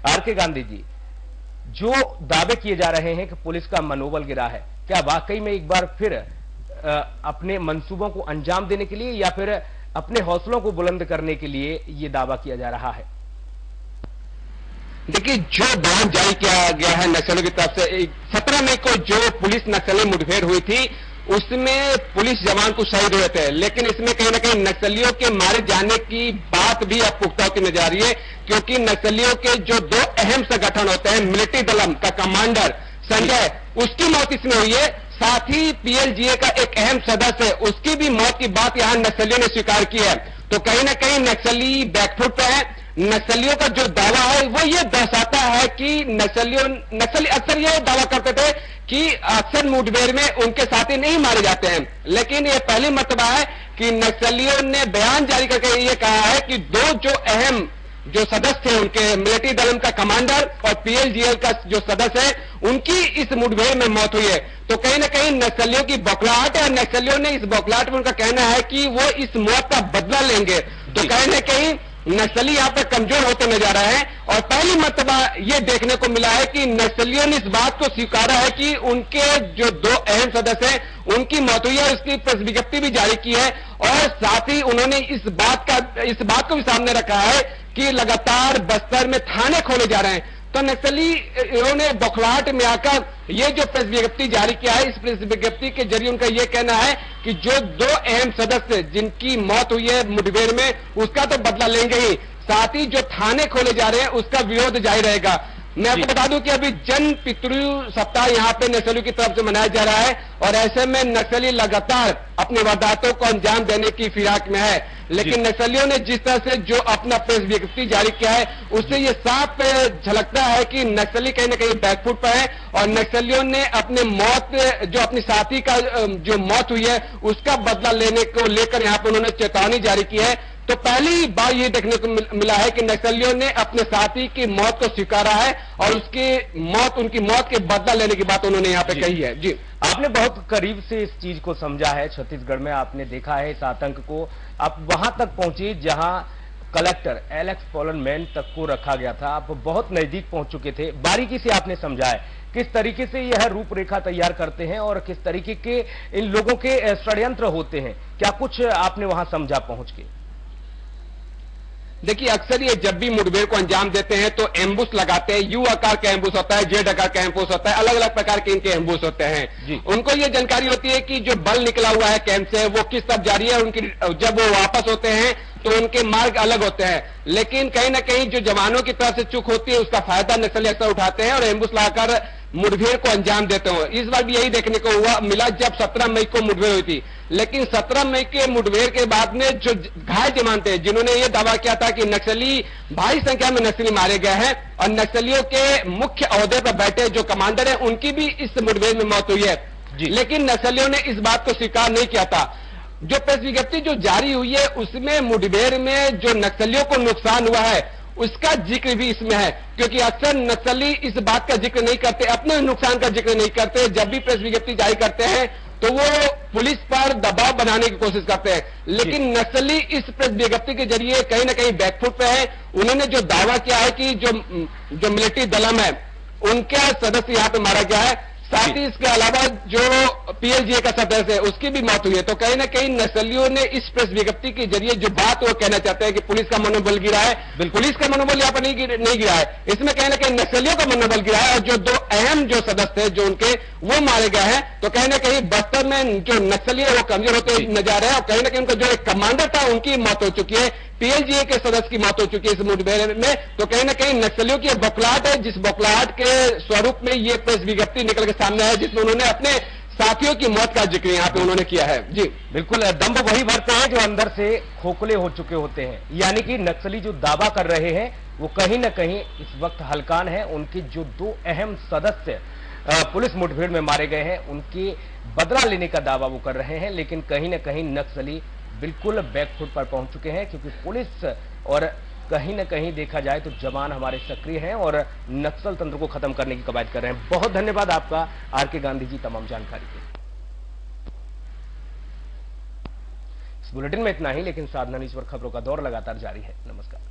Are के गांधी जी, जो दावे किए जा रहे हैं कि पुलिस का मनोबल गिरा है, क्या वाकई में एक बार फिर अपने मंसूबों को अंजाम देने के लिए या फिर अपने हौसलों को बुलंद करने के लिए यह दावा किया जा रहा है? देखिए, जो बयान जारी किया गया है नक्सलियों की तरफ से, 17 मई को जो पुलिस नक्सली मुठभेड़ हुई थी उसमें पुलिस जवान को शहीद हुए थे, लेकिन इसमें कहीं ना कहीं नक्सलियों के मारे जाने की बात भी अब पुख्ता होती नजर आ रही है, क्योंकि नक्सलियों के जो दो अहम संगठन होते हैं, मिलिट्री दलम का कमांडर संजय, उसकी मौत इसमें हुई है। साथ ही पीएलजीए का एक अहम सदस्य, उसकी भी मौत की बात यहां नक्सलियों ने स्वीकार की है। तो कहीं ना कहीं नक्सली बैकफुट पे है। नक्सलियों का जो दावा है वो ये दर्शाता है कि नक्सली अक्सर ये दावा करते थे कि अक्सर मुठभेड़ में उनके साथी नहीं मारे जाते हैं, लेकिन ये पहली मर्तबा है कि नक्सलियों ने बयान जारी करके ये कहा है कि दो जो अहम जो सदस्य थे उनके, मिलिट्री दलम का कमांडर और पीएलजीएल का जो सदस्य है, उनकी इस मुठभेड़ में मौत हुई है। तो कहीं ना कहीं नक्सलियों की बौखलाहट है, नक्सलियों ने इस बौखलाहट में उनका कहना है कि वो इस मौत का बदला लेंगे। तो कहीं ना कहीं नक्सली यहां पर कमजोर होते नजर आ रहे हैं और पहली मर्तबा यह देखने को मिला है कि नक्सलियों ने इस बात को स्वीकारा है कि उनके जो दो अहम सदस्य हैं उनकी मौत हुई है। उसकी प्रेस विज्ञप्ति भी जारी की है और साथ ही उन्होंने इस बात को भी सामने रखा है कि लगातार बस्तर में थाने खोले जा रहे हैं। तो नक्सली इन्होंने बौखलाहट में आकर ये जो प्रेस विज्ञप्ति जारी किया है, इस प्रेस विज्ञप्ति के जरिए उनका यह कहना है कि जो दो अहम सदस्य जिनकी मौत हुई है मुठभेड़ में, उसका तो बदला लेंगे ही, साथ ही जो थाने खोले जा रहे हैं उसका विरोध जारी रहेगा। मैं आपको बता दूं कि अभी जन पितृ सप्ताह यहां पे नक्सलियों की तरफ से मनाया जा रहा है और ऐसे में नक्सली लगातार अपने वारदातों को अंजाम देने की फिराक में है, लेकिन नक्सलियों ने जिस तरह से जो अपना प्रेस विज्ञप्ति जारी किया है उससे ये साफ झलकता है कि नक्सली कहीं ना कहीं बैकफुट पर है और नक्सलियों ने अपने मौत, जो अपनी साथी का जो मौत हुई है उसका बदला लेने को लेकर यहां पर उन्होंने चेतावनी जारी की है। तो पहली बार ये देखने को मिला है कि नक्सलियों ने अपने साथी की मौत को स्वीकारा है और उनकी मौत के बदला लेने की बात उन्होंने यहां पे कही है। जी, आपने बहुत करीब से इस चीज को समझा है, छत्तीसगढ़ में आपने देखा है इस आतंक को, आप वहां तक पहुंचे जहां कलेक्टर एलेक्स पॉलनमैन तक को रखा गया था, आप बहुत नजदीक पहुंच चुके थे, बारीकी से आपने समझा है किस तरीके से यह रूपरेखा तैयार करते हैं और किस तरीके के इन लोगों के षड्यंत्र होते हैं, क्या कुछ आपने वहां समझा पहुंच के? देखिए, अक्सर ये जब भी मुठभेड़ को अंजाम देते हैं तो एम्बुश लगाते हैं, यू आकार का एम्बुश होता है, जेड आकार का एम्बुश होता है, अलग अलग प्रकार के इनके एम्बुश होते हैं। उनको ये जानकारी होती है कि जो बल निकला हुआ है कैंप से वो किस तरफ जा रही है, उनकी जब वो वापस होते हैं तो उनके मार्ग अलग होते हैं, लेकिन कहीं ना कहीं जो जवानों की तरफ से चूक होती है उसका फायदा नक्सली अक्सर उठाते हैं और एम्बुश लगाकर मुठभेड़ को अंजाम देते हो। इस बार भी यही देखने को मिला जब 17 मई को मुठभेड़ हुई थी, लेकिन 17 मई के मुठभेड़ के बाद में जो घायल जवान थे जिन्होंने ये दावा किया था कि नक्सली भारी संख्या में नक्सली मारे गए हैं और नक्सलियों के मुख्य अहदे पर बैठे जो कमांडर हैं उनकी भी इस मुठभेड़ में मौत हुई है, लेकिन नक्सलियों ने इस बात को स्वीकार नहीं किया था। जो प्रेस विज्ञप्ति जो जारी हुई है उसमें मुठभेड़ में जो नक्सलियों को नुकसान हुआ है उसका जिक्र भी इसमें है, क्योंकि अक्सर नक्सली इस बात का जिक्र नहीं करते, अपने नुकसान का जिक्र नहीं करते। जब भी प्रेस विज्ञप्ति जारी करते हैं तो वो पुलिस पर दबाव बनाने की कोशिश करते हैं, लेकिन नक्सली इस प्रेस विज्ञप्ति के जरिए कहीं ना कहीं बैकफुट पे है। उन्होंने जो दावा किया है कि जो मिलिट्री दलम है उनका सदस्य यहां पे मारा गया है, साथ ही इसके अलावा जो पीएलजीए का सदस्य है उसकी भी मौत हुई है। तो कहीं ना कहीं नक्सलियों ने इस प्रेस विज्ञप्ति के जरिए जो बात वो कहना चाहते हैं कि पुलिस का मनोबल गिरा है, पुलिस का मनोबल यहाँ पर नहीं गिरा है, इसमें कहीं ना कहीं नक्सलियों का मनोबल गिरा है और जो दो अहम जो सदस्य थे जो उनके वो मारे गए हैं। तो कहीं ना कहीं बस्तर में जो नक्सली है वो कमजोर होते नजर आ रहे हैं और कहीं ना कहीं उनका जो एक कमांडर था उनकी मौत हो चुकी है, पीएलजीए के सदस्य की मौत हो चुकी है इस मुठभेड़ में। तो कहीं ना कहीं नक्सलियों की बौखलाहट है, जिस बौखलाहट के स्वरूप में ये प्रेस विज्ञप्ति निकल के सामने है जिसमें उन्होंने अपने साथियों की मौत का जिक्र यहाँ पे उन्होंने किया है। जी बिल्कुल, दम्भ वही भरते हैं जो अंदर से खोखले हो चुके होते हैं, यानी कि नक्सली जो दावा कर रहे हैं वो कहीं ना कहीं इस वक्त हलकान है। उनके जो दो अहम सदस्य पुलिस मुठभेड़ में मारे गए हैं उनके बदला लेने का दावा वो कर रहे हैं, लेकिन कहीं ना कहीं नक्सली बिल्कुल बैकफुट पर पहुंच चुके हैं, क्योंकि पुलिस और कहीं ना कहीं देखा जाए तो जवान हमारे सक्रिय हैं और नक्सल तंत्र को खत्म करने की कवायद कर रहे हैं। बहुत धन्यवाद आपका आर के गांधी जी तमाम जानकारी के। इस बुलेटिन में इतना ही, लेकिन साधना न्यूज़ पर खबरों का दौर लगातार जारी है। नमस्कार।